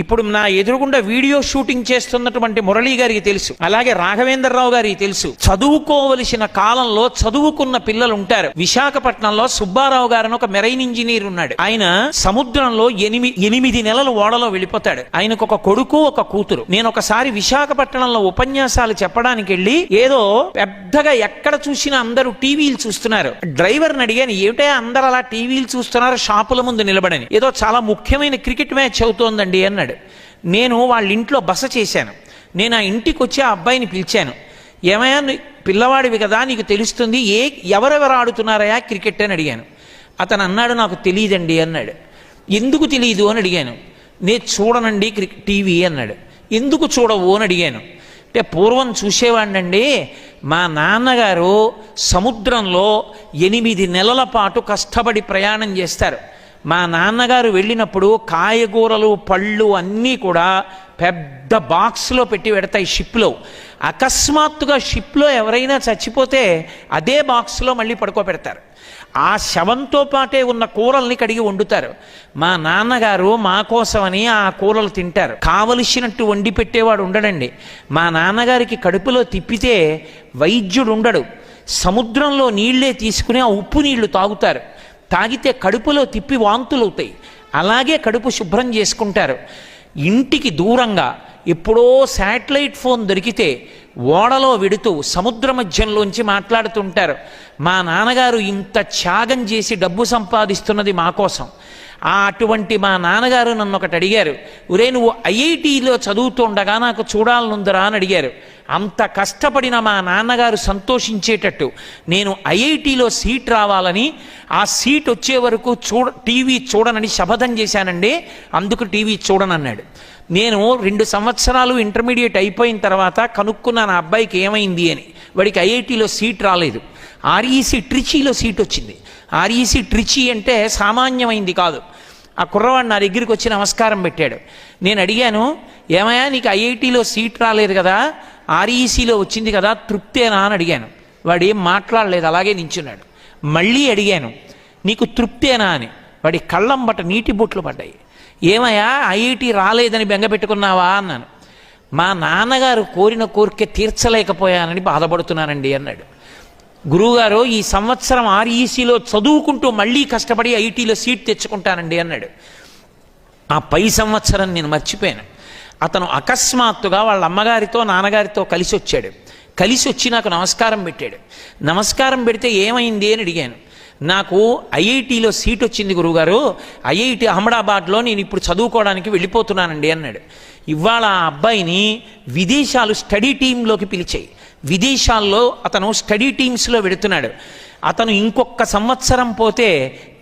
ఇప్పుడు నా ఎదురుగుండా వీడియో షూటింగ్ చేస్తున్నటువంటి మురళీ గారికి తెలుసు, అలాగే రాఘవేంద్రరావు గారికి తెలుసు. చదువుకోవలసిన కాలంలో చదువుకున్న పిల్లలు ఉంటారు. విశాఖపట్నంలో సుబ్బారావు గారు ఒక మెరైన్ ఇంజనీర్ ఉన్నాడు. ఆయన సముద్రంలో 8 నెలలు ఓడలో వెళ్ళిపోతాడు. ఆయనకు ఒక కొడుకు, ఒక కూతురు. నేను ఒకసారి విశాఖపట్నంలో ఉపన్యాసాలు చెప్పడానికి వెళ్ళి ఏదో పెద్దగా ఎక్కడ చూసినా అందరూ టీవీలు చూస్తున్నారు. డ్రైవర్ని అడిగాను, ఏమిటా అందరూ అలా టీవీలు చూస్తున్నారు షాపుల ముందు నిలబడని. ఏదో చాలా ముఖ్యమైన క్రికెట్ మ్యాచ్ అవుతోందండి అన్నాడు. నేను వాళ్ళ ఇంట్లో బస చేశాను. నేను ఆ ఇంటికి వచ్చి ఆ అబ్బాయిని పిలిచాను. ఏమయ్యా, పిల్లవాడివి కదా, నీకు తెలుస్తుంది, ఎవరెవరు ఆడుతున్నారయా క్రికెట్ అని అడిగాను. అతను అన్నాడు, నాకు తెలియదండి అన్నాడు. ఎందుకు తెలియదు అని అడిగాను. నేను చూడనండి టీవీ అన్నాడు. ఎందుకు చూడవు అని అడిగాను. అంటే పూర్వం చూసేవాడినండి, మా నాన్నగారు సముద్రంలో 8 నెలల పాటు కష్టపడి ప్రయాణం చేస్తారు. మా నాన్నగారు వెళ్ళినప్పుడు కాయగూరలు, పళ్ళు అన్నీ కూడా పెద్ద బాక్స్లో పెట్టి పెడతాయి షిప్లో. అకస్మాత్తుగా షిప్లో ఎవరైనా చచ్చిపోతే అదే బాక్స్లో మళ్ళీ పడుకోబెడతారు. ఆ శవంతో పాటే ఉన్న కూరల్ని కడిగి వండుతారు. మా నాన్నగారు మా కోసమని ఆ కూరలు తింటారు. కావలసినట్టు వండి పెట్టేవాడు ఉండడండి. మా నాన్నగారికి కడుపులో తిప్పితే వైద్యుడు ఉండడు. సముద్రంలో నీళ్లే తీసుకుని ఆ ఉప్పు నీళ్లు తాగుతారు. తాగితే కడుపులో తిప్పి వాంతులు అవుతాయి. అలాగే కడుపు శుభ్రం చేసుకుంటారు. ఇంటికి దూరంగా ఎప్పుడో శాటిలైట్ ఫోన్ దొరికితే ఓడలో వెడుతూ సముద్ర మధ్యంలోంచి మాట్లాడుతుంటారు. మా నాన్నగారు ఇంత త్యాగం చేసి డబ్బు సంపాదిస్తున్నది మా కోసం. అటువంటి మా నాన్నగారు నన్ను ఒకటి అడిగారు, ఒరే నువ్వు ఐఐటీలో చదువుతుండగా నాకు చూడాలనుందరా అని అడిగారు. అంత కష్టపడిన మా నాన్నగారు సంతోషించేటట్టు నేను ఐఐటీలో సీట్ రావాలని, ఆ సీట్ వచ్చే వరకు టీవీ చూడనని శపథం చేశానండి, అందుకు టీవీ చూడనన్నాడు. నేను 2 సంవత్సరాలు ఇంటర్మీడియట్ అయిపోయిన తర్వాత కనుక్కున్నాను ఆ అబ్బాయికి ఏమైంది అని. వాడికి ఐఐటీలో సీట్ రాలేదు, ఆర్ఈసీ ట్రిచీలో సీట్ వచ్చింది. ఆర్ఈసీ ట్రిచీ అంటే సామాన్యమైంది కాదు. ఆ కుర్రవాడు నా దగ్గరికి వచ్చి నమస్కారం పెట్టాడు. నేను అడిగాను, ఏమయ్యా నీకు ఐఐటీలో సీట్ రాలేదు కదా, ఆర్ఈసీలో వచ్చింది కదా, తృప్తేనా అని అడిగాను. వాడు ఏం మాట్లాడలేదు, అలాగే నించున్నాడు. మళ్ళీ అడిగాను, నీకు తృప్తేనా అని. వాడి కళ్ళంబట నీటి బొట్లు పడ్డాయి. ఏమయ్యా ఐఐటీ రాలేదని బెంగపెట్టుకున్నావా అన్నాను. మా నాన్నగారు కోరిన కోరిక తీర్చలేకపోయానని బాధపడుతున్నానండి అన్నాడు. గురువుగారు ఈ సంవత్సరం ఆర్ఈసీలో చదువుకుంటూ మళ్ళీ కష్టపడి ఐఐటీలో సీట్ తెచ్చుకుంటానండి అన్నాడు. ఆ పై సంవత్సరం నేను మర్చిపోయాను. అతను అకస్మాత్తుగా వాళ్ళ అమ్మగారితో నాన్నగారితో కలిసి వచ్చాడు. కలిసి వచ్చి నాకు నమస్కారం పెట్టాడు. నమస్కారం పెడితే ఏమైంది అని అడిగాను. నాకు ఐఐటీలో సీట్ వచ్చింది గురువుగారు, ఐఐటి అహ్మదాబాద్లో నేను ఇప్పుడు చదువుకోవడానికి వెళ్ళిపోతున్నానండి అన్నాడు. ఇవాళ ఆ అబ్బాయిని విదేశాలు స్టడీ టీంలోకి పిలిచాయి. విదేశాల్లో అతను స్టడీ టీమ్స్లో వెడుతున్నాడు. అతను ఇంకొక సంవత్సరం పోతే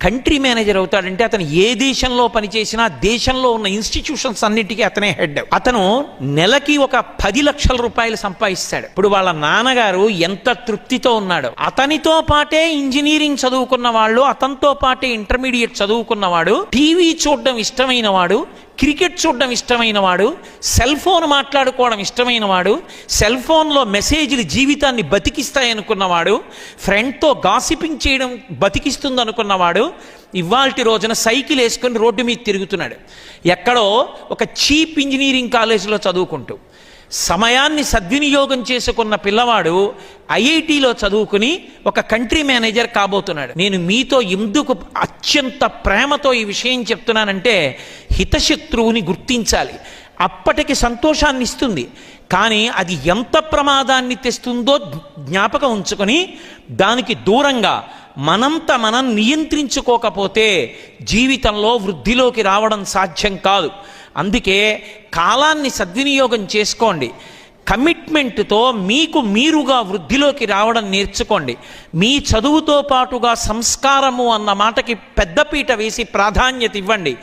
కంట్రీ మేనేజర్ అవుతాడంటే అతను ఏ దేశంలో పనిచేసినా దేశంలో ఉన్న ఇన్స్టిట్యూషన్స్ అన్నిటికీ అతనే హెడ్. అతను నెలకి ఒక 10 లక్షల రూపాయలు సంపాదిస్తాడు. ఇప్పుడు వాళ్ళ నాన్నగారు ఎంత తృప్తితో ఉన్నాడో. అతనితో పాటే ఇంజనీరింగ్ చదువుకున్న వాళ్ళు, అతనితో పాటే ఇంటర్మీడియట్ చదువుకున్నవాడు, టీవీ చూడడం ఇష్టమైన వాడు, క్రికెట్ చూడడం ఇష్టమైన వాడు, సెల్ ఫోన్ మాట్లాడుకోవడం ఇష్టమైన వాడు, సెల్ ఫోన్లో మెసేజ్లు జీవితాన్ని బతికిస్తాయనుకున్నవాడు, ఫ్రెండ్తో గాసిపింగ్ చేయడం బతికిస్తుంది అనుకున్నవాడు ఇవాల్టి రోజున సైకిల్ వేసుకొని రోడ్డు మీద తిరుగుతున్నాడు. ఎక్కడో ఒక చీప్ ఇంజనీరింగ్ కాలేజీలో చదువుకుంటూ. సమయాన్ని సద్వినియోగం చేసుకున్న పిల్లవాడు ఐఐటీలో చదువుకుని ఒక కంట్రీ మేనేజర్ కాబోతున్నాడు. నేను మీతో ఎందుకు అత్యంత ప్రేమతో ఈ విషయం చెప్తున్నానంటే, హితశత్రువుని గుర్తించాలి. అప్పటికి సంతోషాన్ని ఇస్తుంది, కానీ అది ఎంత ప్రమాదాన్ని తెస్తుందో జ్ఞాపకం ఉంచుకొని దానికి దూరంగా మనంత మనం నియంత్రించుకోకపోతే జీవితంలో వృద్ధిలోకి రావడం సాధ్యం కాదు. అందుకే కాలాన్ని సద్వినియోగం చేసుకోండి. కమిట్మెంట్తో మీకు మీరుగా వృద్ధిలోకి రావడం నేర్చుకోండి. మీ చదువుతో పాటుగా సంస్కారము అన్న మాటకి పెద్దపీట వేసి ప్రాధాన్యత ఇవ్వండి.